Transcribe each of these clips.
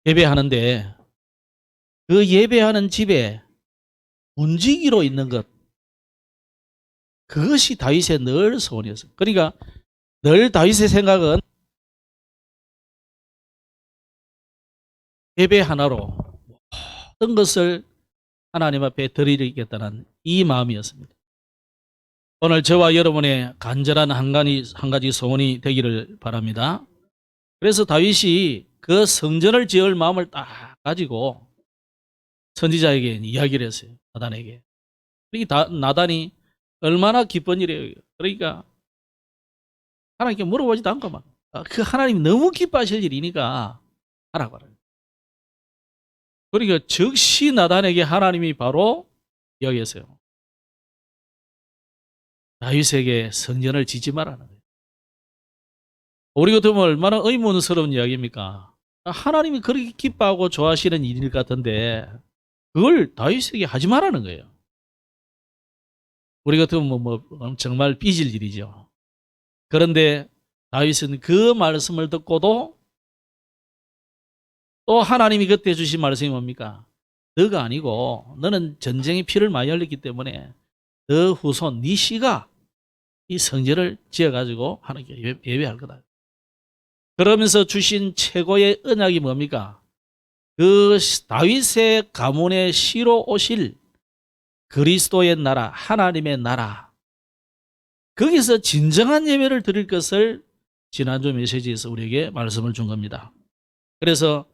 예배하는데 그 예배하는 집에 문지기로 있는 것, 그것이 다윗의 늘 소원이었어요. 그러니까 늘 다윗의 생각은 예배 하나로 모든 것을 하나님 앞에 드리겠다는 이 마음이었습니다. 오늘 저와 여러분의 간절한 한 가지 소원이 되기를 바랍니다. 그래서 다윗이 그 성전을 지을 마음을 딱 가지고 선지자에게 이야기를 했어요. 나단에게. 나단이 얼마나 기쁜 일이에요. 그러니까 하나님께 물어보지도 않고 막 그 하나님이 너무 기뻐하실 일이니까 하라고 하라. 그러니까 즉시 나단에게 하나님이 바로 이야기했어요. 다윗에게 성전을 짓지 말라는 거예요. 우리 같으면 얼마나 의문스러운 이야기입니까? 하나님이 그렇게 기뻐하고 좋아하시는 일일 같은데 그걸 다윗에게 하지 말라는 거예요. 우리 같으면 정말 삐질 일이죠. 그런데 다윗은 그 말씀을 듣고도 또 하나님이 그때 주신 말씀이 뭡니까? 너가 아니고 너는 전쟁의 피를 많이 흘렸기 때문에 너 후손 네 씨가 이 성전을 지어가지고 하나님께 예배할 거다. 그러면서 주신 최고의 언약이 뭡니까? 그 다윗의 가문의 씨로 오실 그리스도의 나라, 하나님의 나라, 거기서 진정한 예배를 드릴 것을 지난주 메시지에서 우리에게 말씀을 준 겁니다. 그래서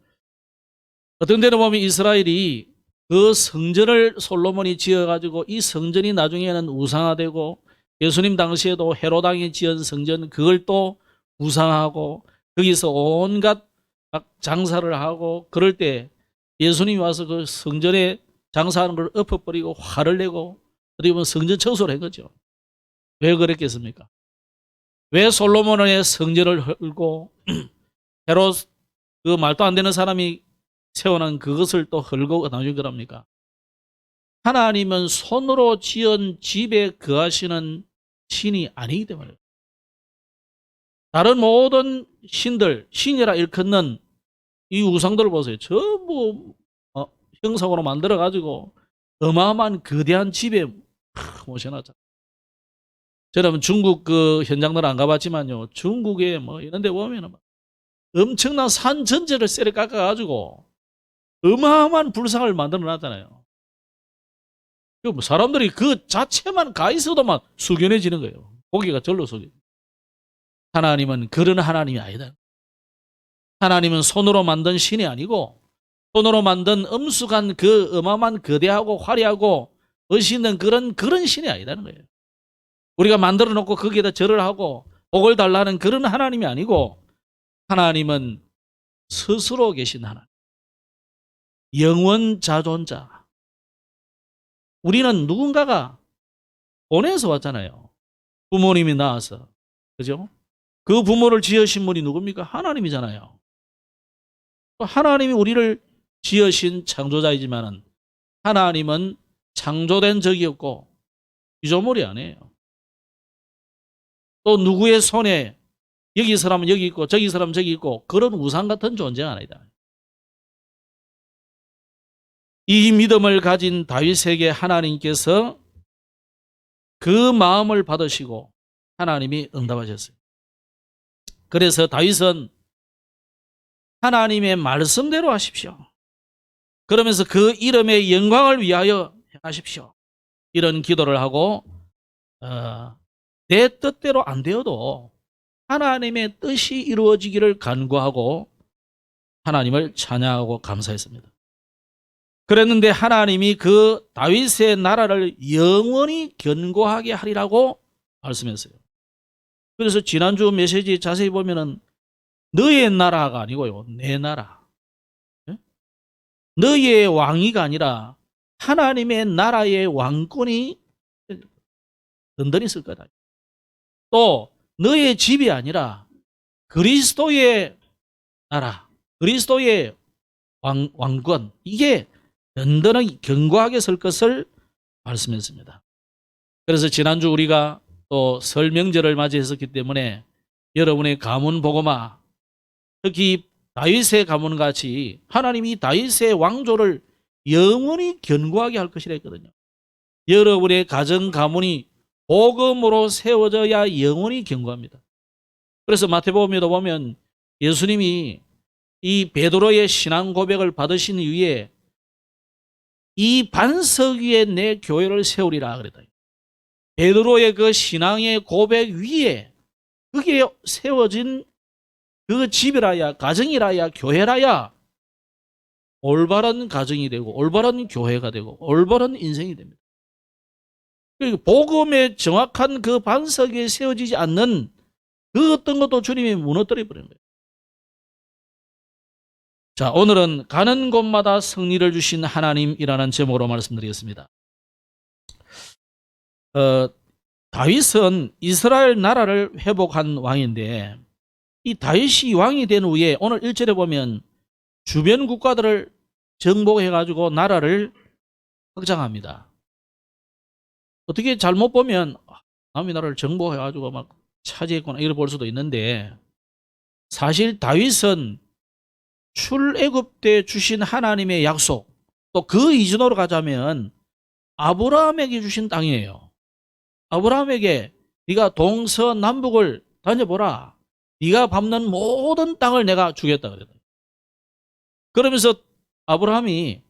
어떤 데는 보면 이스라엘이 그 성전을 솔로몬이 지어가지고 이 성전이 나중에는 우상화되고 예수님 당시에도 헤로당이 지은 성전 그걸 또 우상하고 거기서 온갖 장사를 하고 그럴 때 예수님이 와서 그 성전에 장사하는 걸 엎어버리고 화를 내고 어떻게 보면 성전 청소를 한 거죠. 왜 그랬겠습니까? 왜 솔로몬의 성전을 헐고 헤롯 그 말도 안 되는 사람이 세워놓은 그것을 또 헐고 나중에 그럽니까? 하나님은 손으로 지은 집에 거하시는 신이 아니기 때문에 다른 모든 신들, 신이라 일컫는 이 우상들을 보세요. 전부 형상으로 만들어가지고 어마어마한 거대한 집에 모셔놨잖아요. 저는 중국 그 현장들 안 가봤지만요. 중국에 뭐 이런 데 보면은 엄청난 산 전체를 쇠를 깎아가지고 어마어마한 불상을 만들어 놨잖아요. 사람들이 그 자체만 가 있어도 막 숙연해지는 거예요. 고개가 절로 숙여. 하나님은 그런 하나님이 아니다. 하나님은 손으로 만든 신이 아니고 손으로 만든 엄숙한 그 어마어마한 거대하고 화려하고 멋있는 그런 신이 아니다는 거예요. 우리가 만들어 놓고 거기에다 절을 하고 복을 달라는 그런 하나님이 아니고 하나님은 스스로 계신 하나님. 영원자존자. 우리는 누군가가 보내서 왔잖아요. 부모님이 낳아서. 그죠? 그 부모를 지으신 분이 누굽니까? 하나님이잖아요. 하나님이 우리를 지으신 창조자이지만은 하나님은 창조된 적이 없고 피조물이 아니에요. 또 누구의 손에 여기 사람은 여기 있고 저기 사람은 저기 있고 그런 우상 같은 존재가 아니다. 이 믿음을 가진 다윗에게 하나님께서 그 마음을 받으시고 하나님이 응답하셨어요. 그래서 다윗은 하나님의 말씀대로 하십시오. 그러면서 그 이름의 영광을 위하여 행하십시오. 이런 기도를 하고 내 뜻대로 안 되어도 하나님의 뜻이 이루어지기를 간구하고 하나님을 찬양하고 감사했습니다. 그랬는데 하나님이 그 다윗의 나라를 영원히 견고하게 하리라고 말씀했어요. 그래서 지난주 메시지 자세히 보면은 너의 나라가 아니고요, 내 나라. 너의 왕위가 아니라 하나님의 나라의 왕권이 든든히 있을 거다. 또 너의 집이 아니라 그리스도의 나라, 그리스도의 왕권, 이게 든든하게 견고하게 설 것을 말씀했습니다. 그래서 지난주 우리가 또 설 명절을 맞이했었기 때문에 여러분의 가문 복음화, 특히 다윗의 가문 같이 하나님이 다윗의 왕조를 영원히 견고하게 할 것이라 했거든요. 여러분의 가정 가문이 복음으로 세워져야 영원히 견고합니다. 그래서 마태복음에도 보면 예수님이 이 베드로의 신앙 고백을 받으신 이후에 이 반석 위에 내 교회를 세우리라 그랬다. 베드로의 그 신앙의 고백 위에 그게 세워진 그 집이라야, 가정이라야, 교회라야 올바른 가정이 되고 올바른 교회가 되고 올바른 인생이 됩니다. 복음의 정확한 그 반석에 세워지지 않는 그 어떤 것도 주님이 무너뜨려 버리는 거예요. 자, 오늘은 가는 곳마다 승리를 주신 하나님이라는 제목으로 말씀드리겠습니다. 다윗은 이스라엘 나라를 회복한 왕인데 이 다윗이 왕이 된 후에 오늘 1절에 보면 주변 국가들을 정복해가지고 나라를 확장합니다. 어떻게 잘못 보면 남의 나라를 정복해가지고 막 차지했구나 이렇게 볼 수도 있는데 사실 다윗은 출애굽 때 주신 하나님의 약속 또 그 이전으로 가자면 아브라함에게 주신 땅이에요. 아브라함에게 네가 동서남북을 다녀보라. 네가 밟는 모든 땅을 내가 주겠다 그랬다. 그러면서 아브라함이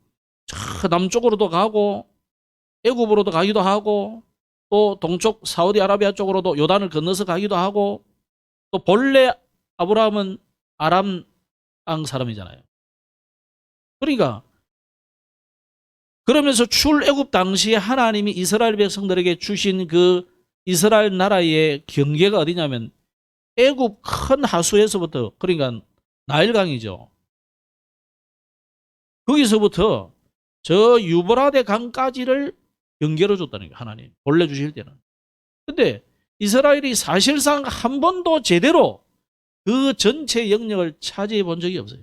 저 남쪽으로도 가고 애굽으로도 가기도 하고 또 동쪽 사우디아라비아 쪽으로도 요단을 건너서 가기도 하고 또 본래 아브라함은 아람 땅 사람이잖아요. 그러니까 그러면서 출애굽 당시에 하나님이 이스라엘 백성들에게 주신 그 이스라엘 나라의 경계가 어디냐면 애굽 큰 하수에서부터 그러니까 나일강이죠. 거기서부터 저 유브라데 강까지를 경계로 줬다는 거예요. 하나님 본래 주실 때는. 근데 이스라엘이 사실상 한 번도 제대로 그 전체 영역을 차지해 본 적이 없어요.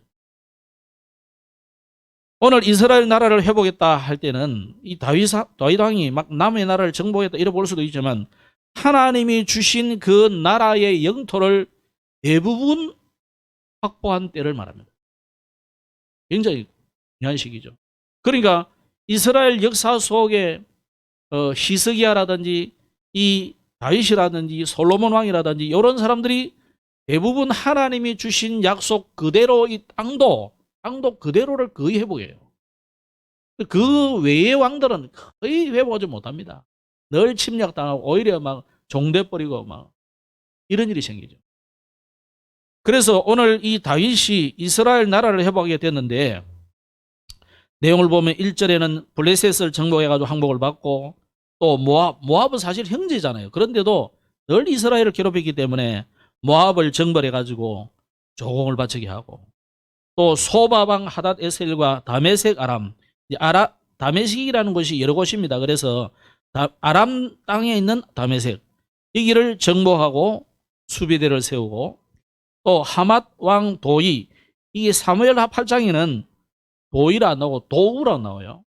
오늘 이스라엘 나라를 회복했다 할 때는 이 다윗 왕이 막 남의 나라를 정복했다 이래 볼 수도 있지만 하나님이 주신 그 나라의 영토를 대부분 확보한 때를 말합니다. 굉장히 중요한 시기죠. 그러니까 이스라엘 역사 속에 히스기야라든지 이 다윗이라든지 솔로몬 왕이라든지 이런 사람들이 대부분 하나님이 주신 약속 그대로 이 땅도 그대로를 거의 회복해요. 그 외의 왕들은 거의 회복하지 못합니다. 늘 침략당하고 오히려 막 종돼버리고 막 이런 일이 생기죠. 그래서 오늘 이 다윗이 이스라엘 나라를 회복하게 됐는데 내용을 보면 1절에는 블레셋을 정복해가지고 항복을 받고 또 모압은 사실 형제잖아요. 그런데도 늘 이스라엘을 괴롭혔기 때문에 모압을 정벌해가지고 조공을 바치게 하고 또 소바방 하닷 에셀과 다메섹 아람 다메섹이라는 곳이 여러 곳입니다. 그래서 아람 땅에 있는 다메섹 여기를 정복하고 수비대를 세우고 또 하맛 왕 도이 이게 사무엘하 8장에는 도이라 안 나오고 도우라 나와요.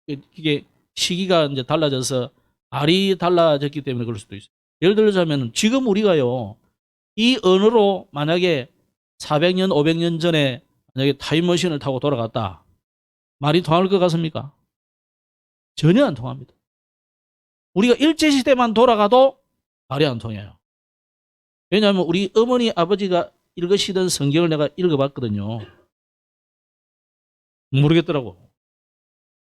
이게 시기가 이제 달라져서 알이 달라졌기 때문에 그럴 수도 있어요. 예를 들자면 지금 우리가요 이 언어로 만약에 400년 500년 전에 만약에 타임머신을 타고 돌아갔다 말이 통할 것 같습니까? 전혀 안 통합니다. 우리가 일제시대만 돌아가도 말이 안 통해요. 왜냐하면 우리 어머니 아버지가 읽으시던 성경을 내가 읽어봤거든요. 모르겠더라고.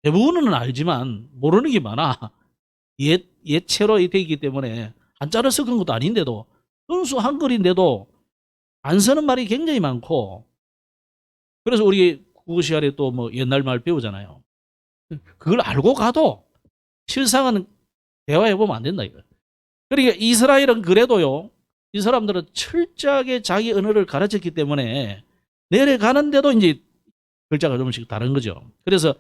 대부분은 알지만 모르는 게 많아. 옛체로 되기 때문에 한자를 섞은 것도 아닌데도 순수 한글인데도 안 쓰는 말이 굉장히 많고 그래서 우리 국어 시간에 또 뭐 옛날 말 배우잖아요. 그걸 알고 가도 실상은 대화해보면 안 된다 이거. 그러니까 이스라엘은 그래도요 이 사람들은 철저하게 자기 언어를 가르쳤기 때문에 내려가는데도 이제 글자가 조금씩 다른 거죠. 그래서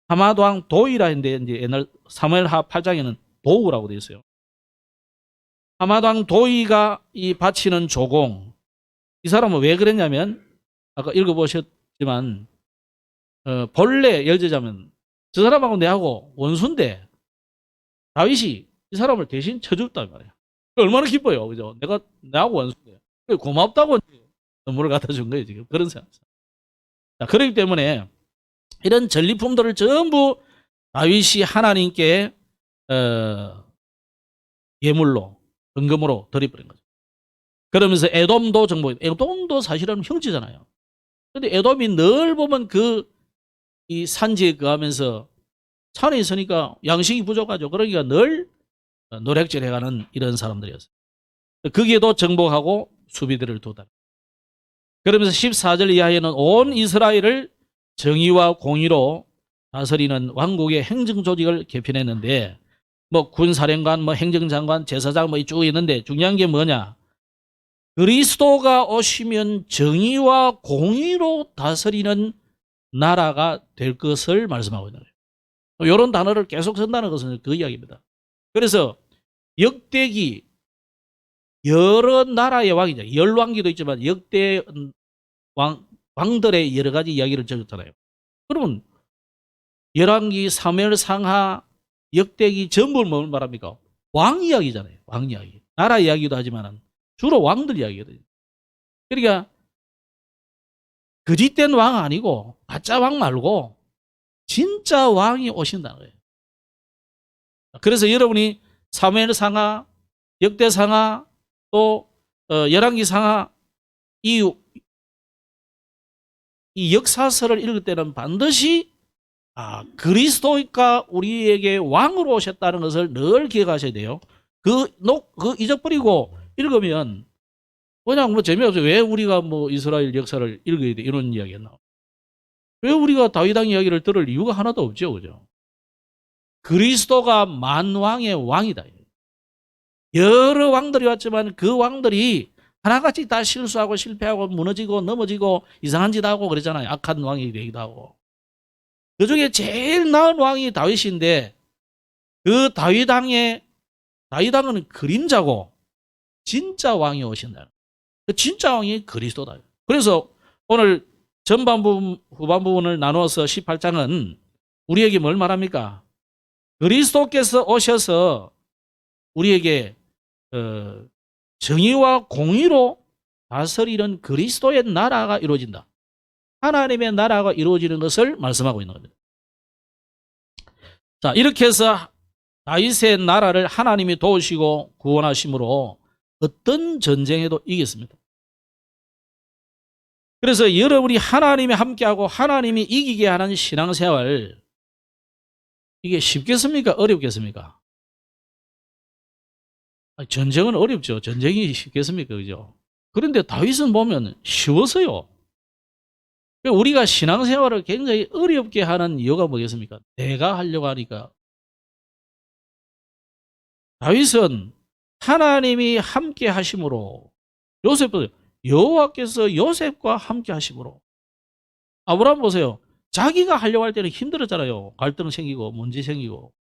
하맛 왕 도이라 했는데 이제 옛날 사무엘하 8장에는 도우라고 되어 있어요. 하맛 왕 도이가 이 바치는 조공 이 사람은 왜 그랬냐면 아까 읽어보셨지만 본래 예를 들자면 저 사람하고 내하고 원수인데 다윗이 이 사람을 대신 쳐줬단 말이에요. 얼마나 기뻐요, 그죠? 내하고 원수인데 고맙다고 선물을 갖다 준 거예요 지금 그런 생각. 자, 그렇기 때문에 이런 전리품들을 전부 다윗이 하나님께 예물로 헌금으로 드려버린 거죠. 그러면서 에돔도 에돔도 사실은 형제잖아요. 근데 에돔이 늘 보면 이 산지에 거하면서 산에 있으니까 양식이 부족하죠. 그러니까 늘 노략질해가는 이런 사람들이었어요. 거기에도 정복하고 수비들을 두다. 그러면서 14절 이하에는 온 이스라엘을 정의와 공의로 다스리는 왕국의 행정 조직을 개편했는데, 뭐 군사령관, 뭐 행정장관, 제사장 뭐 쭉 있는데 중요한 게 뭐냐? 그리스도가 오시면 정의와 공의로 다스리는 나라가 될 것을 말씀하고 있는 거예요. 이런 단어를 계속 쓴다는 것은 그 이야기입니다. 그래서 역대기 여러 나라의 왕이죠. 열왕기도 있지만 역대 왕들의 여러 가지 이야기를 적었잖아요. 그러면 열왕기, 사무엘 상하, 역대기 전부를 뭘 말합니까? 왕 이야기잖아요. 왕 이야기. 나라 이야기도 하지만 주로 왕들 이야기거든요. 그러니까 거짓된 왕 아니고 가짜 왕 말고 진짜 왕이 오신다는 거예요. 그래서 여러분이 사무엘 상하, 역대 상하, 또 열왕기 상하 이 역사서를 읽을 때는 반드시 그리스도가 우리에게 왕으로 오셨다는 것을 늘 기억하셔야 돼요. 그 잊어버리고 읽으면 그냥 뭐 재미없어요. 왜 우리가 뭐 이스라엘 역사를 읽어야 돼? 이런 이야기가 나와요. 왜 우리가 다윗 왕 이야기를 들을 이유가 하나도 없죠. 그죠? 그리스도가 만왕의 왕이다. 여러 왕들이 왔지만 그 왕들이 하나같이 다 실수하고 실패하고 무너지고 넘어지고 이상한 짓 하고 그러잖아요. 악한 왕이 되기도 하고. 그 중에 제일 나은 왕이 다윗인데 그 다윗왕은 그림자고 진짜 왕이 오신다. 그 진짜 왕이 그리스도다. 그래서 오늘 전반 부분, 후반 부분을 나누어서 18장은 우리에게 뭘 말합니까? 그리스도께서 오셔서 우리에게 정의와 공의로 다스리는 그리스도의 나라가 이루어진다. 하나님의 나라가 이루어지는 것을 말씀하고 있는 겁니다. 자, 이렇게 해서 다윗의 나라를 하나님이 도우시고 구원하심으로 어떤 전쟁에도 이겼습니다. 그래서 여러분이 하나님이 함께하고 하나님이 이기게 하는 신앙생활, 이게 쉽겠습니까? 어렵겠습니까? 전쟁은 어렵죠. 전쟁이 쉽겠습니까? 그죠? 그런데 다윗은 보면 쉬웠어요. 우리가 신앙생활을 굉장히 어렵게 하는 이유가 뭐겠습니까? 내가 하려고 하니까. 다윗은 하나님이 함께 하심으로, 요셉도 여호와께서 요셉과 함께 하심으로. 아브라함 보세요. 자기가 하려고 할 때는 힘들었잖아요. 갈등 생기고 문제 생기고.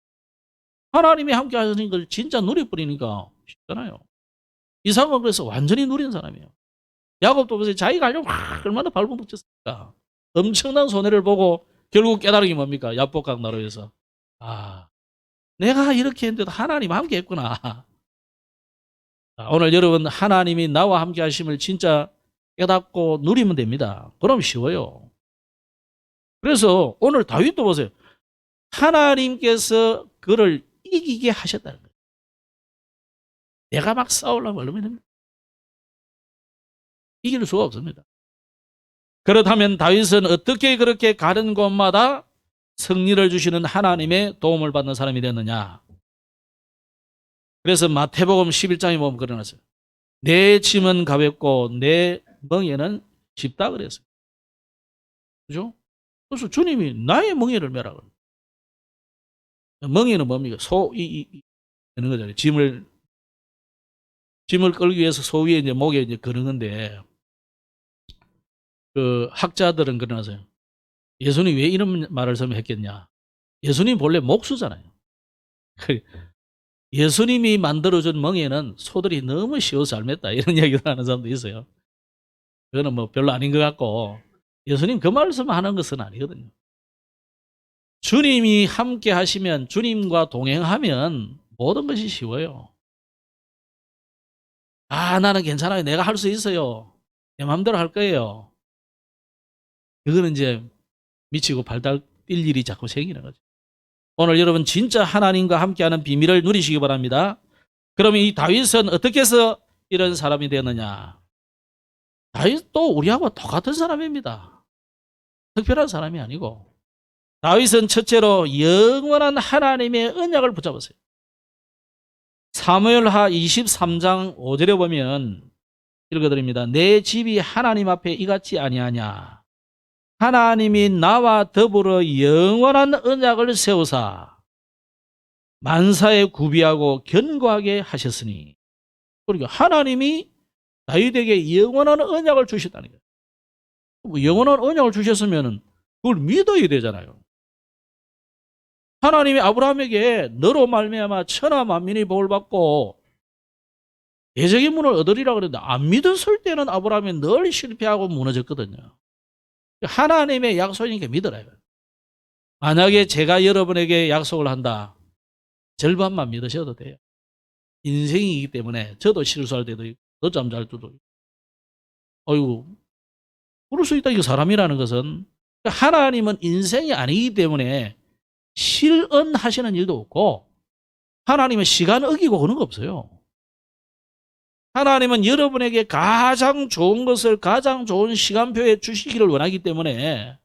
하나님이 함께 하시는 걸 진짜 누려버리니까 쉽잖아요. 이삭은 그래서 완전히 누린 사람이에요. 야곱도 보세요. 자기가 하려고 얼마나 발버둥쳤습니까? 엄청난 손해를 보고 결국 깨달은 게 뭡니까? 야복강 나루에서. 내가 이렇게 했는데도 하나님 함께 했구나. 오늘 여러분 하나님이 나와 함께 하심을 진짜 깨닫고 누리면 됩니다. 그럼 쉬워요. 그래서 오늘 다윗도 보세요. 하나님께서 그를 이기게 하셨다는 거예요. 내가 막 싸우려면 얼마나 됩니까? 이길 수가 없습니다. 그렇다면 다윗은 어떻게 그렇게 가는 곳마다 승리를 주시는 하나님의 도움을 받는 사람이 되었느냐? 그래서 마태복음 11장에 보면 그러놨어요. 내 짐은 가볍고 내 멍에는 쉽다 그랬어요. 그죠? 그래서 주님이 나의 멍에를 메라 그래요. 멍에는 뭡니까? 되는 거잖아요. 짐을 끌기 위해서 소 위에 이제 목에 이제 거는 건데, 그 학자들은 그러나서요. 예수님이 왜 이런 말을 했겠냐? 예수님 본래 목수잖아요. 예수님이 만들어준 멍에는 소들이 너무 쉬워서 잘 맸다. 이런 이야기를 하는 사람도 있어요. 그거는 뭐 별로 아닌 것 같고, 예수님 그 말씀 하는 것은 아니거든요. 주님이 함께 하시면, 주님과 동행하면 모든 것이 쉬워요. 나는 괜찮아요. 내가 할 수 있어요. 내 마음대로 할 거예요. 그거는 이제 미치고 발달 뛸 일이 자꾸 생기는 거죠. 오늘 여러분 진짜 하나님과 함께하는 비밀을 누리시기 바랍니다. 그러면 이 다윗은 어떻게 해서 이런 사람이 되었느냐? 다윗도 우리하고 똑같은 사람입니다. 특별한 사람이 아니고. 다윗은 첫째로 영원한 하나님의 언약을 붙잡았어요. 사무엘하 23장 5절에 보면 읽어드립니다. 내 집이 하나님 앞에 이같지 아니하냐. 하나님이 나와 더불어 영원한 언약을 세우사 만사에 구비하고 견고하게 하셨으니. 그러니까 하나님이 다윗에게 영원한 언약을 주셨다는 거예요. 뭐 영원한 언약을 주셨으면 그걸 믿어야 되잖아요. 하나님이 아브라함에게 너로 말미암아 천하 만민이 복을 받고 대적의 문을 얻으리라 그랬는데 안 믿었을 때는 아브라함이 늘 실패하고 무너졌거든요. 하나님의 약속이니까 믿으라. 만약에 제가 여러분에게 약속을 한다. 절반만 믿으셔도 돼요. 인생이기 때문에 저도 실수할 때도 있고 늦잠 잘 때도 있고. 어이구, 그럴 수 있다. 이거 사람이라는 것은. 하나님은 인생이 아니기 때문에 실언하시는 일도 없고 하나님은 시간 어기고 그런 거 없어요. 하나님은 여러분에게 가장 좋은 것을 가장 좋은 시간표에 주시기를 원하기 때문에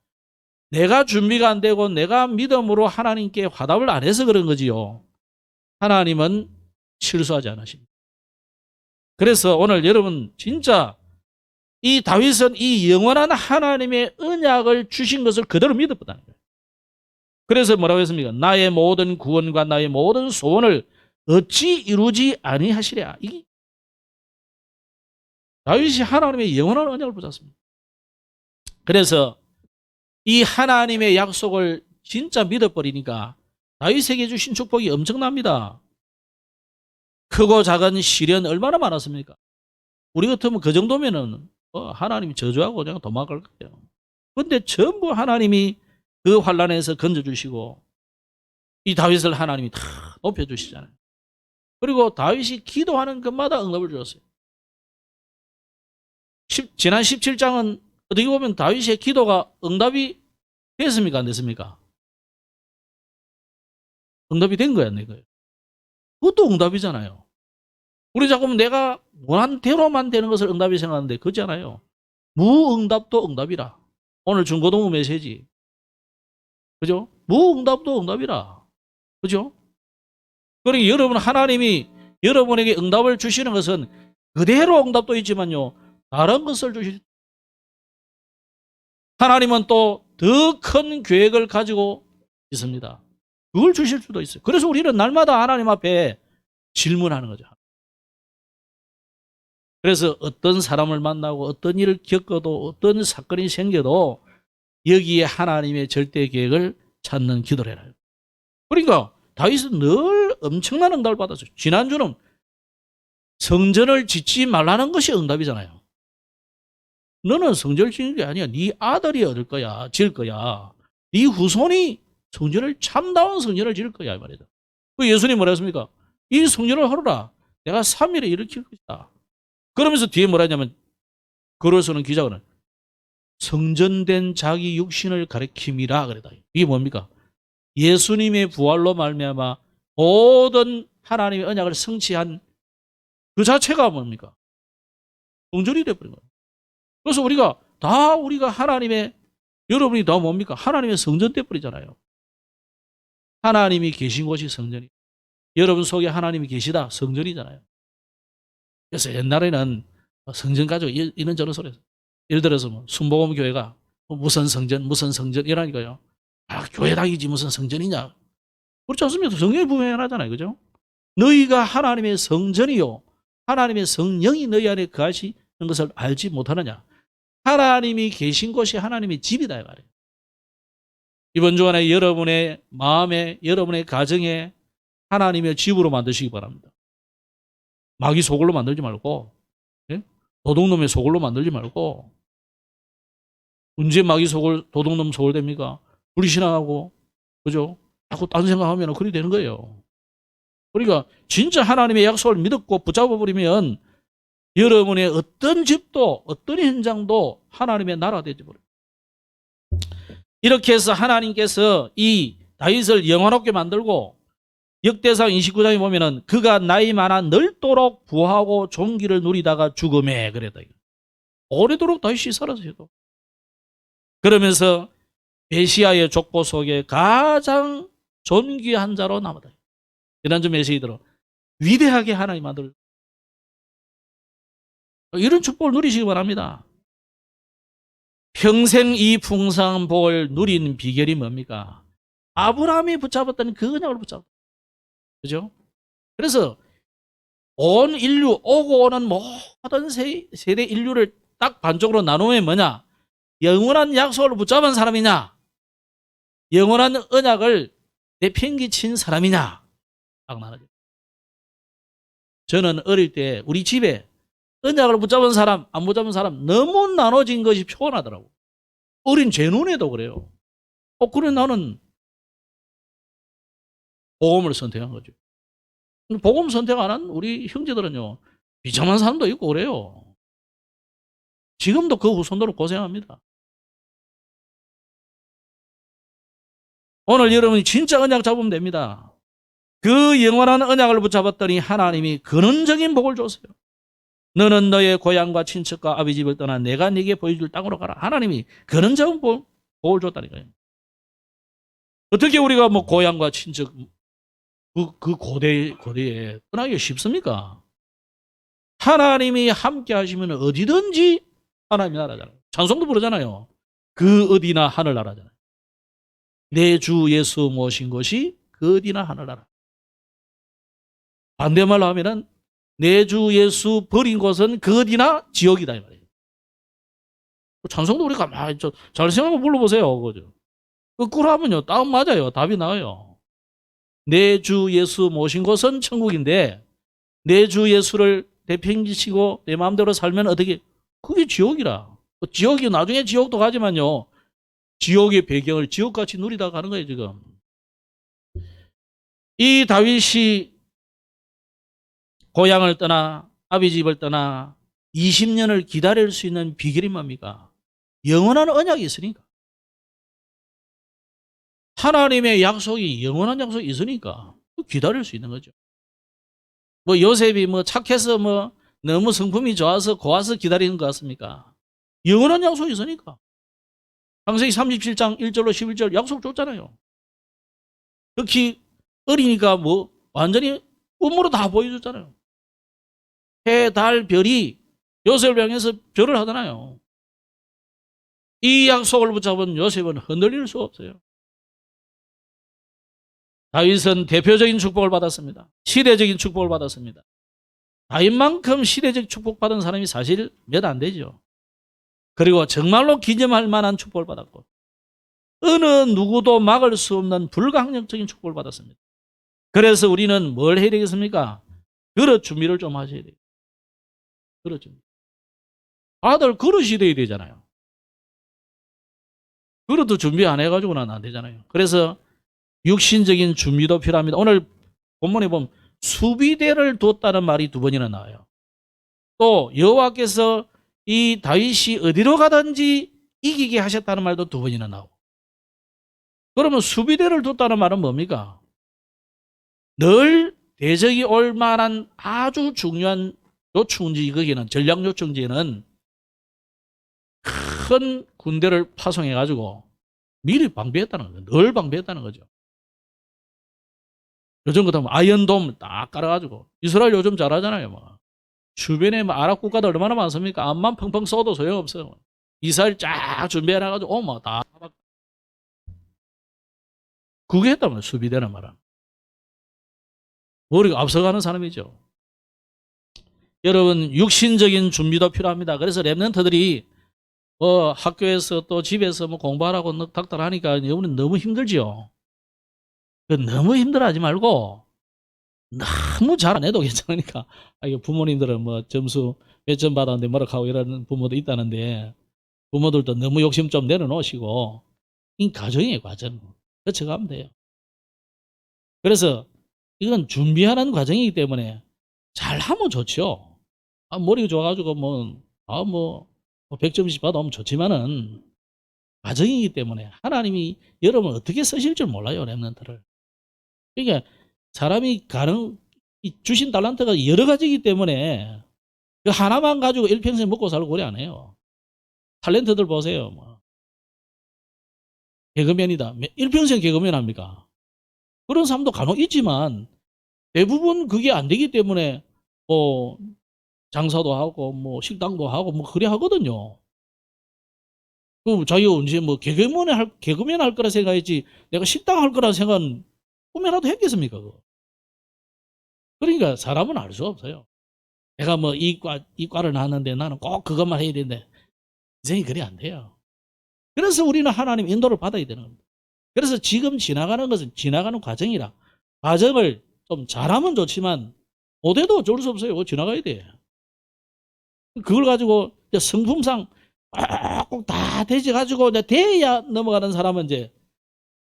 내가 준비가 안 되고 내가 믿음으로 하나님께 화답을 안 해서 그런 거지요. 하나님은 실수하지 않으십니다. 그래서 오늘 여러분 진짜 이 다윗은 이 영원한 하나님의 언약을 주신 것을 그대로 믿었다는 거예요. 그래서 뭐라고 했습니까? 나의 모든 구원과 나의 모든 소원을 어찌 이루지 아니하시랴. 이게 다윗이 하나님의 영원한 언약을 붙잡습니다. 그래서 이 하나님의 약속을 진짜 믿어버리니까 다윗에게 주신 축복이 엄청납니다. 크고 작은 시련 얼마나 많았습니까? 우리 같으면 그 정도면은 하나님이 저주하고 그냥 도망갈 거예요. 그런데 전부 하나님이 그 환난에서 건져주시고 이 다윗을 하나님이 다 높여주시잖아요. 그리고 다윗이 기도하는 것마다 응답을 주었어요. 지난 17장은 어떻게 보면 다윗의 기도가 응답이 됐습니까? 안 됐습니까? 응답이 된 거야, 안 된 거예요? 그것도 응답이잖아요. 우리 자꾸 내가 원한 대로만 되는 것을 응답이 생각하는데 그렇잖아요. 무응답도 응답이라. 오늘 중고등부 메시지. 그죠? 무응답도 응답이라. 그죠? 그러니까 여러분 하나님이 여러분에게 응답을 주시는 것은 그대로 응답도 있지만요. 다른 것을 주실. 하나님은 또 더 큰 계획을 가지고 있습니다. 그걸 주실 수도 있어요. 그래서 우리는 날마다 하나님 앞에 질문하는 거죠. 그래서 어떤 사람을 만나고 어떤 일을 겪어도 어떤 사건이 생겨도 여기에 하나님의 절대 계획을 찾는 기도를 해요. 그러니까 다윗은 늘 엄청난 응답을 받았어요. 지난주는 성전을 짓지 말라는 것이 응답이잖아요. 너는 성전을 짓는 게 아니야. 네 아들이 얻을 거야. 지을 거야. 네 후손이 성전을 참다운 성전을 지을 거야 이 말이다. 그 예수님이 뭐라 했습니까? 이 성전을 하루라. 내가 3일에 일으킬 것이다. 그러면서 뒤에 뭐라 했냐면 글을 기자는 성전된 자기 육신을 가리킴이라 그랬다. 이게 뭡니까? 예수님의 부활로 말미암아 모든 하나님의 언약을 성취한 그 자체가 뭡니까? 성전이 되어버린 거예요. 그래서 우리가 하나님의, 여러분이 다 뭡니까? 하나님의 성전 되어버리잖아요. 하나님이 계신 곳이 성전이. 여러분 속에 하나님이 계시다. 성전이잖아요. 그래서 옛날에는 성전 가지고 이런저런 소리 했어요. 예를 들어서 뭐 순복음 교회가 무슨 성전 이라니까요. 교회 다니지 무슨 성전이냐. 그렇지 않습니까? 성경이 분명하잖아요. 그죠? 너희가 하나님의 성전이요. 하나님의 성령이 너희 안에 거하시는 것을 알지 못하느냐. 하나님이 계신 곳이 하나님의 집이다. 말이에요. 이번 주간에 여러분의 마음에, 여러분의 가정에 하나님의 집으로 만드시기 바랍니다. 마귀 소굴로 만들지 말고, 예? 도둑놈의 소굴로 만들지 말고, 언제 마귀 소굴, 도둑놈 소굴 됩니까? 불신앙하고, 그죠? 자꾸 딴 생각하면 그리 되는 거예요. 그러니까 진짜 하나님의 약속을 믿었고 붙잡아버리면 여러분의 어떤 집도 어떤 현장도 하나님의 나라 되지 버려요. 이렇게 해서 하나님께서 이 다윗을 영원롭게 만들고 역대상 29장에 보면은 그가 나이 많아 늙도록 부하고 존귀를 누리다가 죽음에 그랬다. 오래도록 다윗이 살았어요. 그러면서 메시아의 족보 속에 가장 존귀한 자로 남았다. 지난주 메시아들은 위대하게 하나님 만들 이런 축복을 누리시기 바랍니다. 평생 이 풍성한 복을 누리는 비결이 뭡니까? 아브라함이 붙잡았던 그 언약을 붙잡았다. 그죠? 그래서 온 인류 오고 오는 모든 세대 인류를 딱 반쪽으로 나누면 뭐냐? 영원한 약속을 붙잡은 사람이냐? 영원한 언약을 내팽개친 사람이냐? 딱 나눠져. 저는 어릴 때 우리 집에 언약을 붙잡은 사람, 안 붙잡은 사람 너무 나눠진 것이 표현하더라고. 어린 제 눈에도 그래요. 그래 나는 복음을 선택한 거죠. 복음 선택 안 한 우리 형제들은요, 비참한 사람도 있고 그래요. 지금도 그 후손들은 고생합니다. 오늘 여러분이 진짜 언약 잡으면 됩니다. 그 영원한 언약을 붙잡았더니 하나님이 근원적인 복을 줬어요. 너는 너의 고향과 친척과 아비 집을 떠나 내가 네게 보여줄 땅으로 가라. 하나님이 근원적인 복을 줬다니까요. 어떻게 우리가 뭐 고향과 친척 그 고대에 떠나기 쉽습니까? 하나님이 함께 하시면 어디든지 하나님이 나라잖아요. 찬송도 부르잖아요. 그 어디나 하늘나라잖아요. 내 주 예수 모신 것이 그 어디나 하늘나라. 반대말로 하면은 내 주 예수 버린 곳은 그 어디나 지옥이다 이 말이에요. 찬송도 우리가 잘 생각하고 불러보세요. 그죠? 거꾸로 하면요 다운 맞아요. 답이 나와요. 내 주 예수 모신 곳은 천국인데 내 주 예수를 내팽개치고 내 마음대로 살면 어떻게? 그게 지옥이라. 지옥이 나중에 지옥도 가지만요. 지옥의 배경을 지옥같이 누리다 가는 거예요 지금. 이 다윗이 고향을 떠나 아비 집을 떠나 20년을 기다릴 수 있는 비결이 뭡니까? 영원한 언약이 있으니까. 하나님의 약속이 영원한 약속이 있으니까 기다릴 수 있는 거죠. 뭐 요셉이 뭐 착해서 뭐 너무 성품이 좋아서 고와서 기다리는 것 같습니까? 영원한 약속이 있으니까. 창세기 37장 1절로 11절 약속 줬잖아요. 특히 어리니까 뭐 완전히 꿈으로 다 보여줬잖아요. 해, 달, 별이 요셉을 향해서 절을 하잖아요. 이 약속을 붙잡은 요셉은 흔들릴 수 없어요. 다윗은 대표적인 축복을 받았습니다. 시대적인 축복을 받았습니다. 다윗만큼 시대적 축복받은 사람이 사실 몇 안 되죠. 그리고 정말로 기념할 만한 축복을 받았고 어느 누구도 막을 수 없는 불가항력적인 축복을 받았습니다. 그래서 우리는 뭘 해야 되겠습니까? 그릇 준비를 좀 하셔야 돼요. 그릇 준비. 다들 그릇이 돼야 되잖아요. 그릇도 준비 안 해가지고는 안 되잖아요. 그래서 육신적인 준비도 필요합니다. 오늘 본문에 보면 수비대를 뒀다는 말이 2번이나 나와요. 또 여호와께서 이 다윗이 어디로 가든지 이기게 하셨다는 말도 2번이나 나오고. 그러면 수비대를 뒀다는 말은 뭡니까? 늘 대적이 올 만한 아주 중요한 요충지, 거기는 전략 요충지에는 큰 군대를 파송해가지고 미리 방비했다는 거죠. 늘 방비했다는 거죠. 요즘 같으면 아이언돔 딱 깔아가지고 이스라엘 요즘 잘하잖아요. 뭐. 주변에 뭐 아랍 국가들 얼마나 많습니까? 암만 펑펑 쏘도 소용없어요. 미사일 쫙 준비해놔가지고 뭐 다 그게 했다면 수비대는 말은 머리가 앞서가는 사람이죠. 여러분 육신적인 준비도 필요합니다. 그래서 랩런트들이 학교에서 또 집에서 뭐 공부하라고 닥달하니까 여러분은 너무 힘들지요. 너무 힘들어하지 말고 너무 잘 안 해도 괜찮으니까. 부모님들은 뭐 점수 몇 점 받았는데 뭐라 하고 이러는 부모도 있다는데 부모들도 너무 욕심 좀 내려놓으시고 이 과정이에요. 과정. 거쳐가면 돼요. 그래서 이건 준비하는 과정이기 때문에 잘하면 좋죠. 머리가 좋아가지고 뭐 100점씩 받아오면 좋지만은 과정이기 때문에 하나님이 여러분 어떻게 쓰실 줄 몰라요, 렘넌트를. 그러니까 사람이 주신 달란트가 여러 가지이기 때문에 그 하나만 가지고 일평생 먹고 살고 그래 안 해요. 탤런트들 보세요. 뭐. 개그맨이다. 일평생 개그맨 합니까? 그런 사람도 간혹 있지만 대부분 그게 안 되기 때문에 뭐 장사도 하고 뭐 식당도 하고 뭐 그래 하거든요. 그 자기가 언제 뭐 개그맨 할 거라 생각했지 내가 식당 할 거라 생각은 꿈에라도 했겠습니까? 그거. 그러니까 사람은 알 수 없어요. 내가 뭐 이과를 나왔는데 나는 꼭 그것만 해야 되는데 인생이 그래 안 돼요. 그래서 우리는 하나님 인도를 받아야 되는 겁니다. 그래서 지금 지나가는 것은 지나가는 과정이라 과정을 좀 잘하면 좋지만 못해도 어쩔 수 없어요. 지나가야 돼. 그걸 가지고 성품상 꼭 다 되지 가지고 돼야 넘어가는 사람은 이제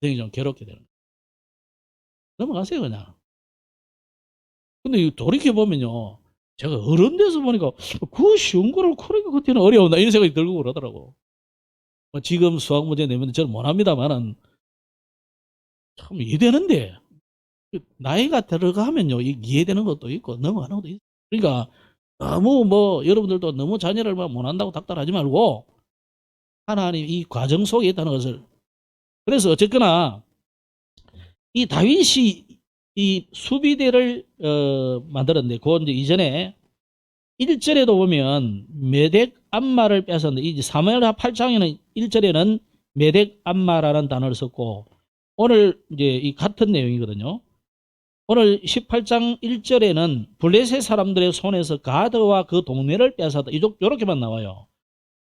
굉장히 좀 괴롭게 되는 거예요. 넘어가세요 그냥. 근데 돌이켜보면요. 제가 어른 돼서 보니까 그 쉬운 거를 그렇게 그때는 어려웠나 이런 생각이 들고 그러더라고. 지금 수학 문제 내면 저는 못합니다만은 참 이해되는데 나이가 들어가면요 이해되는 것도 있고 넘어가는 것도 있어요. 그러니까 너무 뭐 여러분들도 너무 자녀를 못한다고 닥달하지 말고 하나님 이 과정 속에 있다는 것을. 그래서 어쨌거나 이 다윗이 이 수비대를 만들었는데 그 이제 이전에 1절에도 보면 메덱 암마를 뺏었는데 이제 사무엘하 8장에는 1절에는 메덱 암마라는 단어를 썼고 오늘 이제 이 같은 내용이거든요. 오늘 18장 1절에는 블레셋 사람들의 손에서 가드와 그 동네를 뺏었다. 이렇게만 나와요.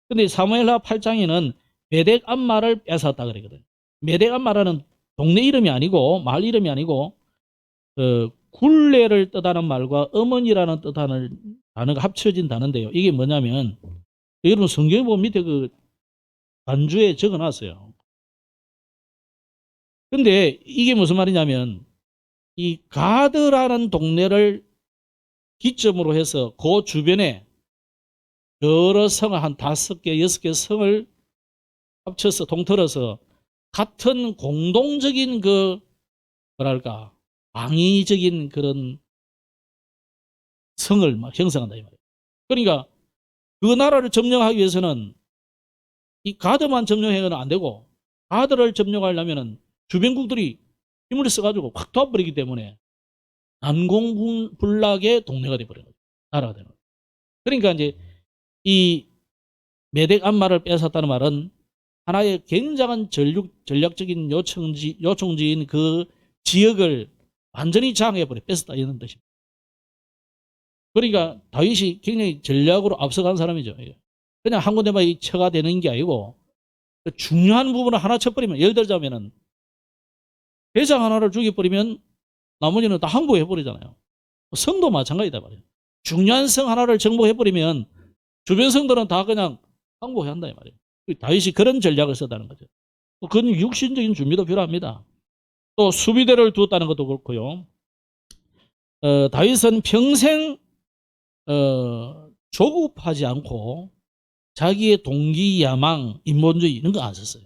근데 사무엘하 8장에는 메덱 암마를 뺏었다 그러거든요. 메덱 암마라는 동네 이름이 아니고 마을 이름이 아니고 굴레를 뜻하는 말과 어머니라는 뜻하는 단어가 합쳐진 단어인데요. 이게 뭐냐면 여러분 성경에 보면 밑에 그 반주에 적어놨어요. 근데 이게 무슨 말이냐면 이 가드라는 동네를 기점으로 해서 그 주변에 여러 성을 한 5개, 6개 성을 합쳐서 통틀어서 같은 공동적인 그 뭐랄까 광의적인 그런 성을 막 형성한다 이 말이에요. 그러니까 그 나라를 점령하기 위해서는 이 가드만 점령해서는 안 되고 가드를 점령하려면은 주변국들이 힘을 써가지고 확 도와버리기 때문에 난공불락의 동네가 돼버리는 거죠. 나라가 되는 거죠. 그러니까 이제 이 메덱 암마를 뺏었다는 말은 하나의 굉장한 전략적인 요청지인 그 지역을 완전히 장악해버려 뺏었다 이런 뜻입니다. 그러니까 다윗이 굉장히 전략으로 앞서간 사람이죠. 그냥 한 군데만 처가 되는 게 아니고 중요한 부분을 하나 쳐버리면 예를 들자면은 대장 하나를 죽여버리면 나머지는 다 항복해버리잖아요. 성도 마찬가지다 말이에요. 중요한 성 하나를 정복해버리면 주변 성들은 다 그냥 항복해야 한다 이 말이에요. 다윗이 그런 전략을 썼다는 거죠. 그건 육신적인 준비도 필요합니다. 또 수비대를 두었다는 것도 그렇고요. 다윗은 평생 조급하지 않고 자기의 동기, 야망, 인본주의 이런 거 안 썼어요.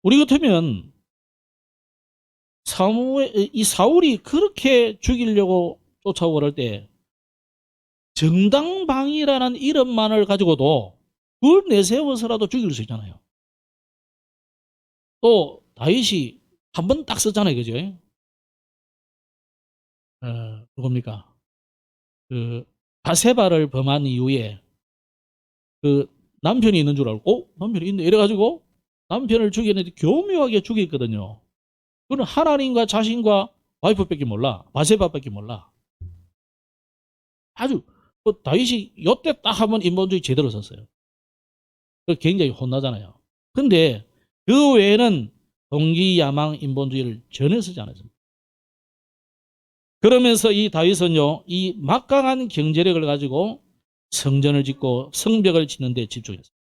우리 같으면 이 사울이 그렇게 죽이려고 쫓아오고 그럴 때 정당방위라는 이름만을 가지고도 그걸 내세워서라도 죽일 수 있잖아요. 또 다윗이 한 번 딱 썼잖아요. 그죠? 누굽니까? 그 바세바를 범한 이후에 그 남편이 있는 줄 알고 남편이 있네 이래가지고 남편을 죽였는데 교묘하게 죽였거든요. 그는 하나님과 자신과 와이프밖에 몰라. 바세바밖에 몰라. 아주 다윗이 요때 딱 한번 인본주의 제대로 썼어요. 굉장히 혼나잖아요. 근데 그 외에는 동기, 야망, 인본주의를 전혀 쓰지 않았습니다. 그러면서 이 다윗은요, 이 막강한 경제력을 가지고 성전을 짓고 성벽을 짓는 데 집중했어요.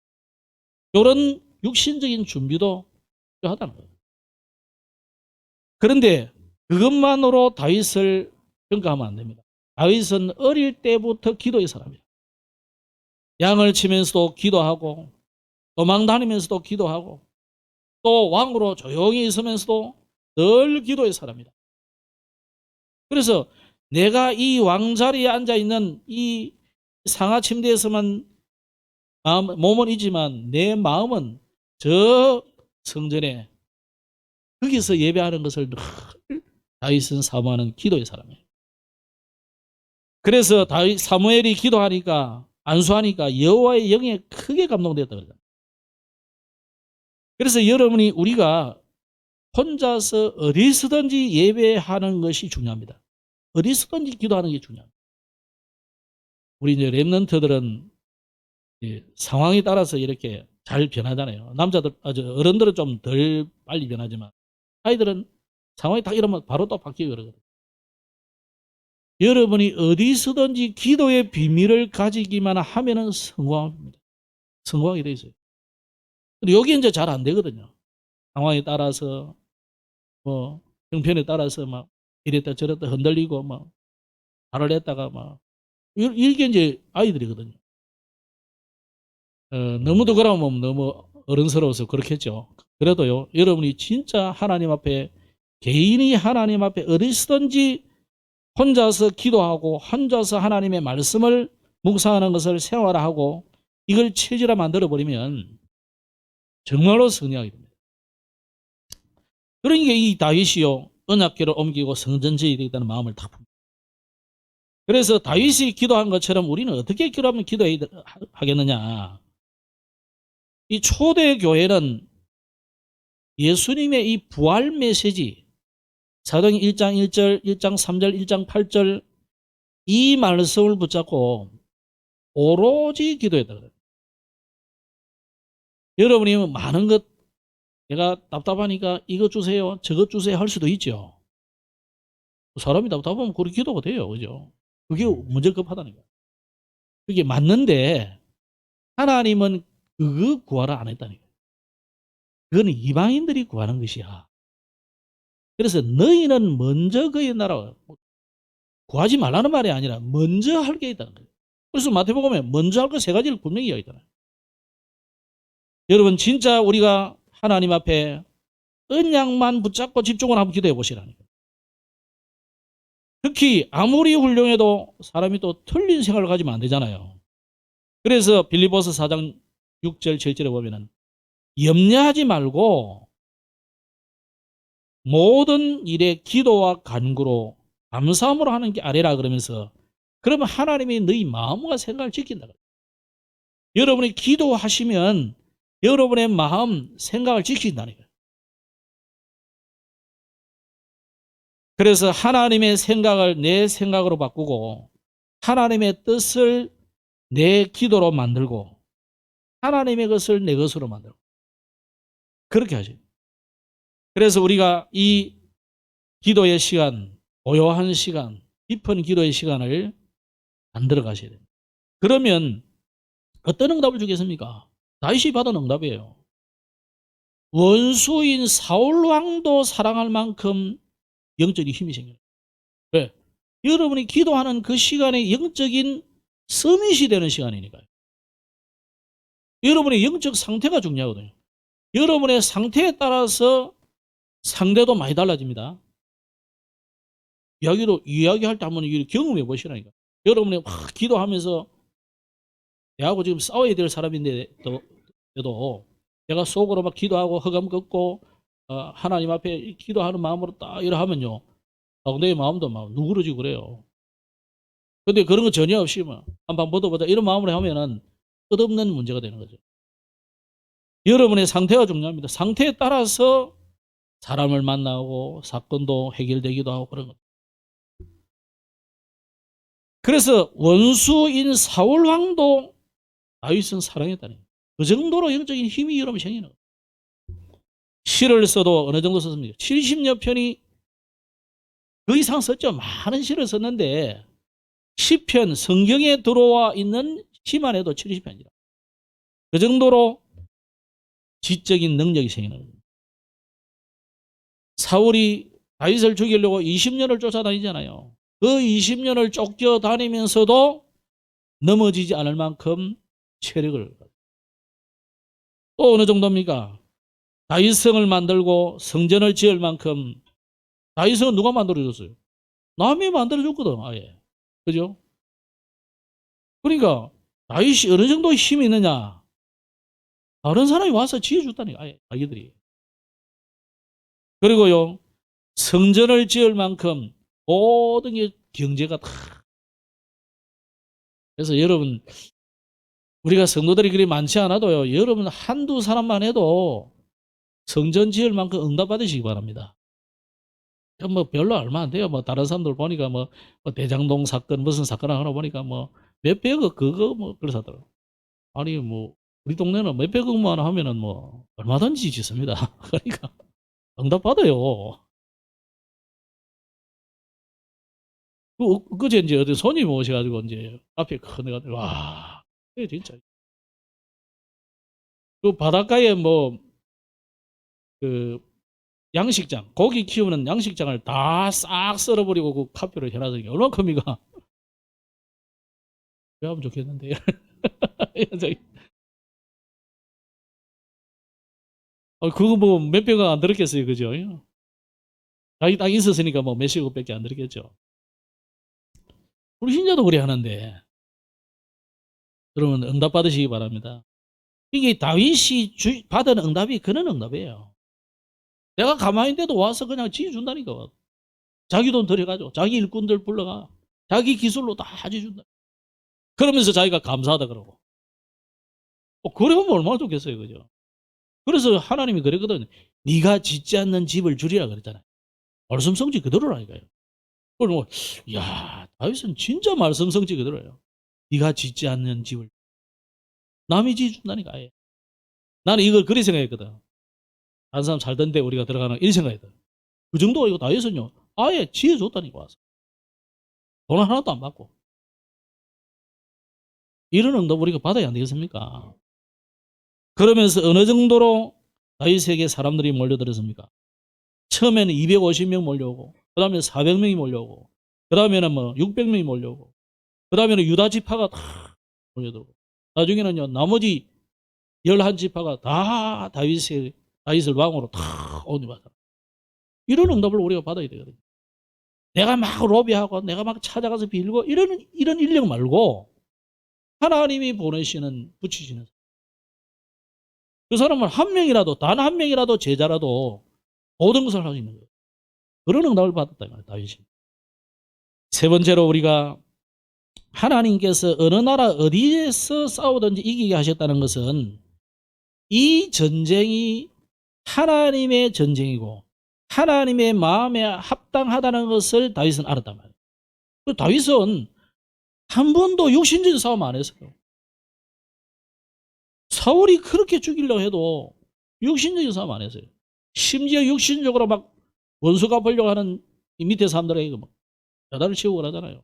이런 육신적인 준비도 필요하다는 거예요. 그런데 그것만으로 다윗을 평가하면 안 됩니다. 다윗은 어릴 때부터 기도의 사람이에요. 양을 치면서도 기도하고 도망 다니면서도 기도하고 또 왕으로 조용히 있으면서도 늘 기도의 사람이다. 그래서 내가 이 왕자리에 앉아있는 이 상하 침대에서만 몸은 있지만 내 마음은 저 성전에 거기서 예배하는 것을 늘 다윗은 사모하는 기도의 사람이에요. 그래서 사무엘이 기도하니까 안수하니까 여호와의 영에 크게 감동되었다 그러잖아요. 그래서 여러분이 우리가 혼자서 어디서든지 예배하는 것이 중요합니다. 어디서든지 기도하는 게 중요합니다. 우리 이제 렘넌트들은 상황에 따라서 이렇게 잘 변하잖아요. 어른들은 좀 덜 빨리 변하지만 아이들은 상황이 딱 이러면 바로 또 바뀌고 그러거든요. 여러분이 어디서든지 기도의 비밀을 가지기만 하면은 성공합니다. 성공하게 돼 있어요. 근데 여기 이제 잘 안 되거든요. 상황에 따라서 뭐 형편에 따라서 막 이랬다 저랬다 흔들리고 막 발을 냈다가 막 이게 이제 아이들이거든요. 너무도 그러면 너무 어른스러워서 그렇겠죠. 그래도요, 여러분이 진짜 하나님 앞에 개인이 하나님 앞에 어디서든지 혼자서 기도하고 혼자서 하나님의 말씀을 묵상하는 것을 생활화하고 이걸 체질화 만들어 버리면 정말로 승리하게 됩니다. 그러니까 이 다윗이요 언약궤를 옮기고 성전 지어야 되겠다는 마음을 딱 풉니다. 그래서 다윗이 기도한 것처럼 우리는 어떻게 기도하면 기도하겠느냐. 이 초대 교회는 예수님의 이 부활 메시지 사도행 1장 1절, 1장 3절, 1장 8절 이 말씀을 붙잡고 오로지 기도했다 그래요. 여러분이 많은 것 내가 답답하니까 이것 주세요, 저것 주세요 할 수도 있죠. 사람이 답답하면 그렇게 기도가 돼요. 그죠? 그게 문제 급하다니까. 그게 맞는데 하나님은 그거 구하라 안 했다니까. 그건 이방인들이 구하는 것이야. 그래서 너희는 먼저 그의 나라 구하지 말라는 말이 아니라 먼저 할 게 있다는 거예요. 그래서 마태복음에 먼저 할 거 세 가지를 분명히 이야기하잖아요. 여러분 진짜 우리가 하나님 앞에 언약만 붙잡고 집중을 한번 기도해 보시라니까. 특히 아무리 훌륭해도 사람이 또 틀린 생각을 가지면 안 되잖아요. 그래서 빌립보서 4장 6절 7절에 보면은 염려하지 말고 모든 일에 기도와 간구로 감사함으로 하는 게 아래라 그러면서 그러면 하나님이 너희 마음과 생각을 지킨다. 여러분이 기도하시면 여러분의 마음, 생각을 지킨다는 거예요. 그래서 하나님의 생각을 내 생각으로 바꾸고 하나님의 뜻을 내 기도로 만들고 하나님의 것을 내 것으로 만들고 그렇게 하죠. 그래서 우리가 이 기도의 시간, 고요한 시간, 깊은 기도의 시간을 만들어 가셔야 됩니다. 그러면 어떤 응답을 주겠습니까? 다윗이 받은 응답이에요. 원수인 사울 왕도 사랑할 만큼 영적인 힘이 생겨요. 왜? 여러분이 기도하는 그 시간에 영적인 서밋이 되는 시간이니까요. 여러분의 영적 상태가 중요하거든요. 여러분의 상태에 따라서 상대도 많이 달라집니다. 이야기할 때 한번 경험해 보시라니까. 여러분이 막 기도하면서 내하고 지금 싸워야 될 사람인데도 내가 속으로 막 기도하고 허감 걷고 하나님 앞에 기도하는 마음으로 딱 이러 하면요. 내 마음도 막 누그러지고 그래요. 근데 그런 거 전혀 없이 막 한방 벗어보자 이런 마음으로 하면은 끝없는 문제가 되는 거죠. 여러분의 상태가 중요합니다. 상태에 따라서 사람을 만나고 사건도 해결되기도 하고 그런 것. 그래서 원수인 사울 왕도 다윗은 사랑했다는 거예요. 그 정도로 영적인 힘이 여러분 생기는 거예요. 시를 써도 어느 정도 썼습니까? 70여 편이 그 이상 썼죠. 많은 시를 썼는데 시편 성경에 들어와 있는 시만 해도 70편이다. 그 정도로 지적인 능력이 생기는 거예요. 사울이 다윗을 죽이려고 20년을 쫓아다니잖아요. 그 20년을 쫓겨다니면서도 넘어지지 않을 만큼 체력을 또 어느 정도입니까? 다윗성을 만들고 성전을 지을 만큼 다윗성은 누가 만들어줬어요? 남이 만들어줬거든, 아예. 그죠? 그러니까 다윗이 어느 정도 힘이 있느냐? 다른 사람이 와서 지어줬다니까, 아예 자기들이. 그리고요, 성전을 지을 만큼 모든 게 경제가 다. 그래서 여러분, 우리가 성도들이 그리 많지 않아도요, 여러분 한두 사람만 해도 성전 지을 만큼 응답받으시기 바랍니다. 뭐 별로 얼마 안 돼요. 뭐 다른 사람들 보니까 뭐 대장동 사건 무슨 사건 하나 보니까 뭐 몇백억 그거 뭐 그래서 하더라고. 아니 뭐 우리 동네는 몇백억만 하면은 뭐 얼마든지 짓습니다. 그러니까 응답받아요. 그제 이제 어디 손님 오셔가지고 이제 앞에 큰 애가 와, 진짜 그 바닷가에 뭐 그 양식장 고기 키우는 양식장을 다 싹 썰어버리고 그 카페를 해놨으니 까 얼마나 큽니까? 왜 하면 좋겠는데. 그거 뭐 몇백억 안 들었겠어요, 그죠? 자기 땅 있었으니까 뭐 몇십억밖에 안 들었겠죠. 불신자도 그래 하는데, 그러면 응답 받으시기 바랍니다. 이게 다윗이 받은 응답이 그런 응답이에요. 내가 가만히 있는데도 와서 그냥 지어준다니까. 자기 돈 들여가지고 자기 일꾼들 불러가 자기 기술로 다 지어준다. 그러면서 자기가 감사하다 그러고. 그러면 얼마나 좋겠어요, 그죠? 그래서 하나님이 그랬거든. 네가 짓지 않는 집을 주리라 그랬잖아요. 말씀 성취 그대로라니까요. 그럼 뭐, 야, 다윗은 진짜 말씀 성취 그대로예요. 네가 짓지 않는 집을 남이 지어준다니까. 아예. 나는 이걸 그리 생각했거든. 다른 사람 살던데 우리가 들어가는 이 생각했거든. 그 정도가 이거 다윗은요. 아예 지어줬다니까 와서. 돈 하나도 안 받고. 이런 응답 우리가 받아야 안 되겠습니까? 그러면서 어느 정도로 다윗에게 사람들이 몰려들었습니까? 처음에는 250명 몰려오고, 그 다음에 400명이 몰려오고, 그 다음에는 뭐 600명이 몰려오고, 그 다음에는 유다 지파가 다 몰려들고, 나중에는요, 나머지 11지파가 다 다윗을 왕으로 다 온입하다. 이런 응답을 우리가 받아야 되거든요. 내가 막 로비하고, 내가 막 찾아가서 빌고, 이런 인력 말고, 하나님이 보내시는, 붙이시는. 그 사람은 한 명이라도, 단 한 명이라도 제자라도 모든 것을 할 수 있는 거예요. 그런 응답을 받았다, 다윗이. 세 번째로 우리가 하나님께서 어느 나라 어디에서 싸우든지 이기게 하셨다는 것은 이 전쟁이 하나님의 전쟁이고 하나님의 마음에 합당하다는 것을 다윗은 알았단 말이에요. 다윗은 한 번도 육신적인 싸움 안 했어요. 사울이 그렇게 죽이려고 해도 육신적인 싸움 안 했어요. 심지어 육신적으로 막 원수 갚으려고 하는 이 밑에 사람들에게 막 야단을 치고 그러잖아요.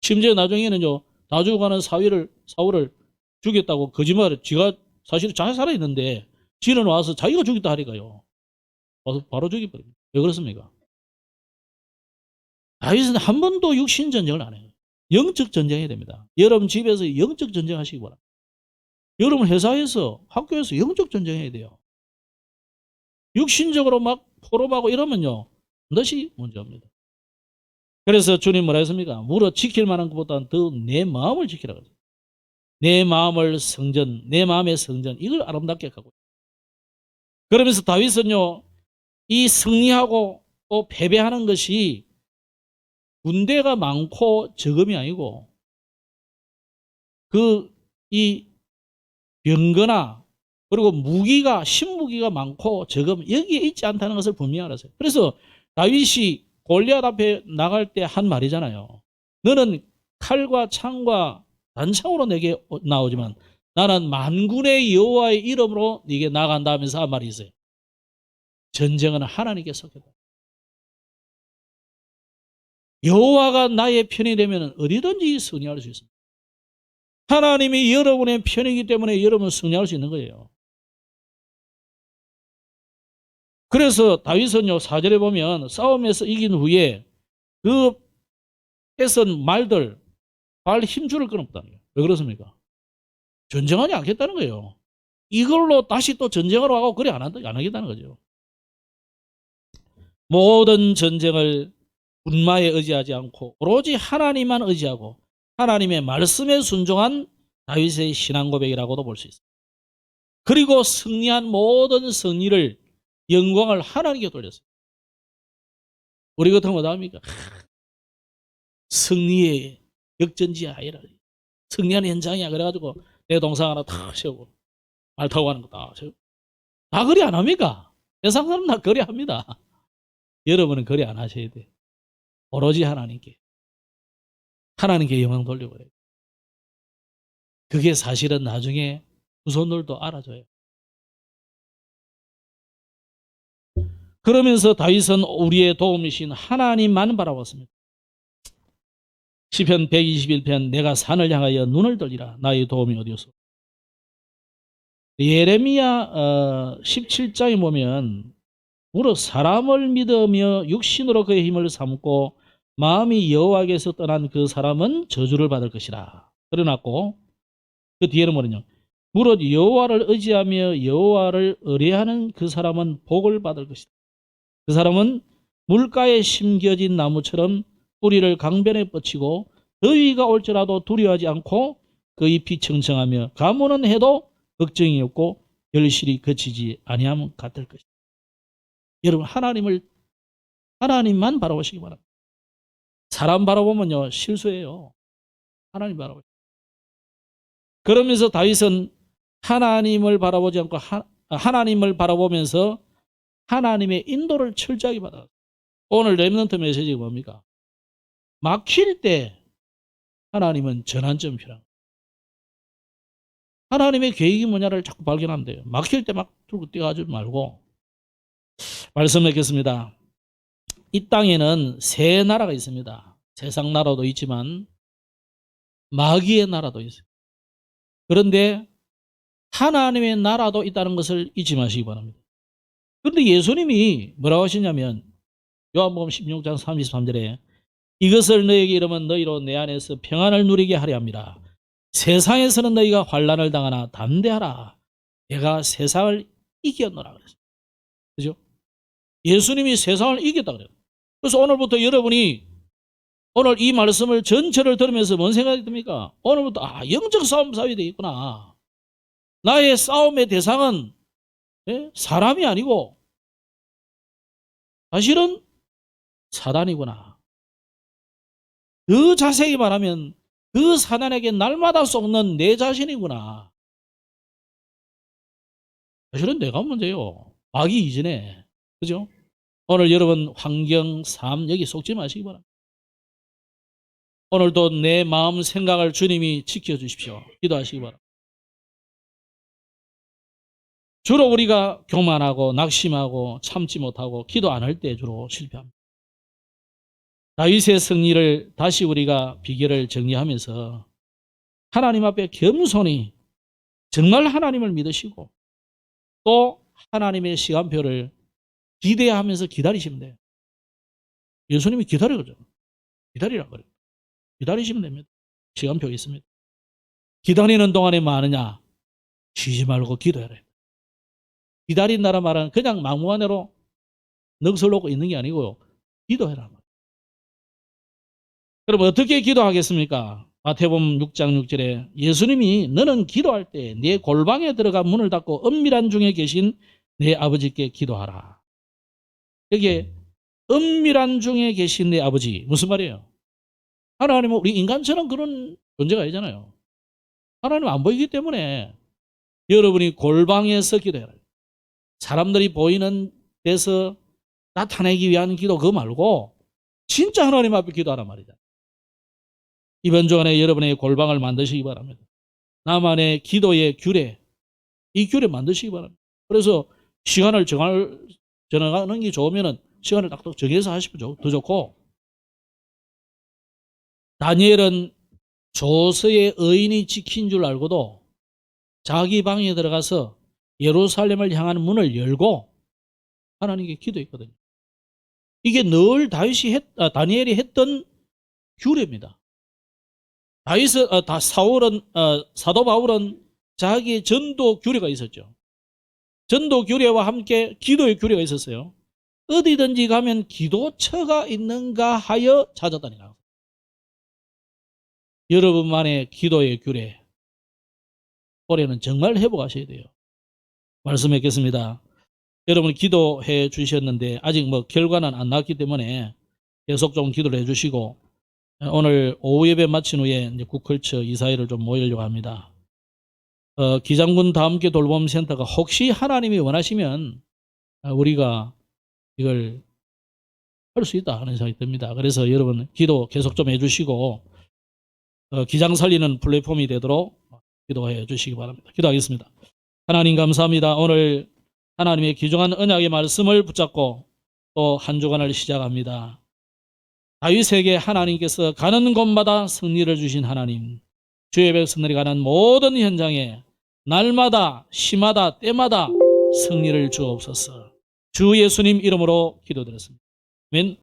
심지어 나중에는요, 다 죽어가는 사울을 죽였다고 거짓말을, 지가 사실 잘 살아있는데, 지는 와서 자기가 죽였다 하니까요. 와서 바로 죽여버립니다. 왜 그렇습니까? 다윗은 한 번도 육신 전쟁을 안 해요. 영적 전쟁해야 됩니다. 여러분 집에서 영적 전쟁 하시기 바랍니다. 여러분 회사에서, 학교에서 영적 전쟁해야 돼요. 육신적으로 막 포로하고 이러면요, 반드시 문제입니다. 그래서 주님 뭐라 했습니까? 물어 지킬 만한 것보다는 더 내 마음을 지키라고 했어요. 내 마음을 성전, 내 마음의 성전, 이걸 아름답게 하고. 그러면서 다윗은요, 이 승리하고 또 패배하는 것이 군대가 많고 적음이 아니고, 이 병거나, 그리고 무기가, 신무기가 많고 적음, 여기에 있지 않다는 것을 분명히 알았어요. 그래서 다윗이 골리앗 앞에 나갈 때 한 말이잖아요. 너는 칼과 창과 단창으로 내게 나오지만 나는 만군의 여호와의 이름으로 네게 나간다 하면서 한 말이 있어요. 전쟁은 하나님께 속했다. 여호와가 나의 편이 되면 어디든지 승리할 수 있습니다. 하나님이 여러분의 편이기 때문에 여러분은 승리할 수 있는 거예요. 그래서 다윗은요, 4절에 보면 싸움에서 이긴 후에 그 뺏은 말들 발 힘줄을 끊었다는 거예요. 왜 그렇습니까? 전쟁하지 않겠다는 거예요. 이걸로 다시 또 전쟁으로 하고 그래 안 하겠다는 거죠. 모든 전쟁을 군마에 의지하지 않고 오로지 하나님만 의지하고 하나님의 말씀에 순종한 다윗의 신앙 고백이라고도 볼 수 있습니다. 그리고 승리한 모든 승리를 영광을 하나님께 돌렸어요. 우리 같으면 어떡합니까? 승리의 역전지야 아니라 승리하는 현장이야. 그래가지고 내 동상 하나 탁 세우고 말 타고 가는 거 다 세우고 다 그리 안 합니까? 세상 사람 다 그리 합니다. 여러분은 그리 안 하셔야 돼. 오로지 하나님께 영광 돌리고 그래요. 그게 사실은 나중에 후손들도 알아줘요. 그러면서 다윗은 우리의 도움이신 하나님만 바라봤습니다. 시편 121편 내가 산을 향하여 눈을 들리라 나의 도움이 어디오소. 예레미야 17장에 보면 무릇 사람을 믿으며 육신으로 그의 힘을 삼고 마음이 여호와께서 떠난 그 사람은 저주를 받을 것이라 그려놨고, 그 뒤에는 뭐냐면 무릇 여호와를 의지하며 여호와를 의뢰하는 그 사람은 복을 받을 것이다. 그 사람은 물가에 심겨진 나무처럼 뿌리를 강변에 뻗치고 더위가 올지라도 두려워하지 않고 그 잎이 청청하며 가무는 해도 걱정이 없고 열실이 그치지 아니함 같을 것이다. 여러분 하나님만 바라보시기 바랍니다. 사람 바라보면요 실수해요. 하나님 바라보시기. 그러면서 다윗은 하나님을 바라보지 않고 하나님을 바라보면서 하나님의 인도를 철저하게 받았어요. 오늘 렘넌트 메시지가 뭡니까? 막힐 때 하나님은 전환점 필요합니다. 하나님의 계획이 뭐냐를 자꾸 발견하면 돼요. 막힐 때 막 들고 뛰어가지 말고. 말씀 맺겠습니다. 이 땅에는 세 나라가 있습니다. 세상 나라도 있지만 마귀의 나라도 있어요. 그런데 하나님의 나라도 있다는 것을 잊지 마시기 바랍니다. 그런데 예수님이 뭐라고 하시냐면 요한복음 16장 33절에 이것을 너에게 이르면 너희로 내 안에서 평안을 누리게 하려 함이라. 세상에서는 너희가 환난을 당하나 담대하라. 내가 세상을 이겼노라 그랬어요. 그죠? 예수님이 세상을 이겼다 그래요. 그래서 오늘부터 여러분이 오늘 이 말씀을 전체를 들으면서 뭔 생각이 듭니까? 오늘부터 영적 싸움 싸워야 되겠구나. 나의 싸움의 대상은 사람이 아니고 사실은 사단이구나. 더 자세히 말하면 그 사단에게 날마다 쏟는 내 자신이구나. 사실은 내가 문제요. 마귀 이전에. 그죠? 오늘 여러분 환경, 삶 여기 속지 마시기 바랍니다. 오늘도 내 마음 생각을 주님이 지켜주십시오. 기도하시기 바랍니다. 주로 우리가 교만하고 낙심하고 참지 못하고 기도 안 할 때 주로 실패합니다. 다윗의 승리를 다시 우리가 비결을 정리하면서 하나님 앞에 겸손히 정말 하나님을 믿으시고 또 하나님의 시간표를 기대하면서 기다리시면 돼요. 예수님이 기다리거든요. 기다리라고 그래요. 기다리시면 됩니다. 시간표가 있습니다. 기다리는 동안에 뭐 하느냐? 쉬지 말고 기도해라. 기다린다는 말은 그냥 막무가내로 넋을 놓고 있는 게 아니고요. 기도해라. 그럼 어떻게 기도하겠습니까? 마태복음 6장 6절에 예수님이 너는 기도할 때 네 골방에 들어가 문을 닫고 은밀한 중에 계신 내 아버지께 기도하라. 여기에 은밀한 중에 계신 내 아버지 무슨 말이에요? 하나님은 우리 인간처럼 그런 존재가 아니잖아요. 하나님은 안 보이기 때문에 여러분이 골방에서 기도해라. 사람들이 보이는 데서 나타내기 위한 기도 그거 말고 진짜 하나님 앞에 기도하란 말이다. 이번 주간에 여러분의 골방을 만드시기 바랍니다. 나만의 기도의 규례, 이 규례 만드시기 바랍니다. 그래서 시간을 정하는 게 좋으면 시간을 딱 정해서 하시면 더 좋고, 다니엘은 조서의 의인이 지킨 줄 알고도 자기 방에 들어가서 예루살렘을 향하는 문을 열고 하나님께 기도했거든요. 이게 늘 다니엘이 했던 규례입니다. 사도 바울은 자기의 전도 규례가 있었죠. 전도 규례와 함께 기도의 규례가 있었어요. 어디든지 가면 기도처가 있는가 하여 찾았다니까. 여러분만의 기도의 규례, 올해는 정말 회복하셔야 돼요. 말씀했겠습니다. 여러분 기도해 주셨는데 아직 뭐 결과는 안 나왔기 때문에 계속 좀 기도를 해 주시고, 오늘 오후 예배 마친 후에 이제 국컬처 이사회를 좀 모이려고 합니다. 기장군 다함께 돌봄센터가 혹시 하나님이 원하시면 우리가 이걸 할 수 있다 하는 생각이 듭니다. 그래서 여러분 기도 계속 좀 해주시고, 기장 살리는 플랫폼이 되도록 기도해 주시기 바랍니다. 기도하겠습니다. 하나님 감사합니다. 오늘 하나님의 귀중한 언약의 말씀을 붙잡고 또 한 주간을 시작합니다. 다윗에게 하나님께서 가는 곳마다 승리를 주신 하나님, 주의 백성들이 가는 모든 현장에 날마다 시마다 때마다 승리를 주옵소서. 주 예수님 이름으로 기도드렸습니다. 아멘.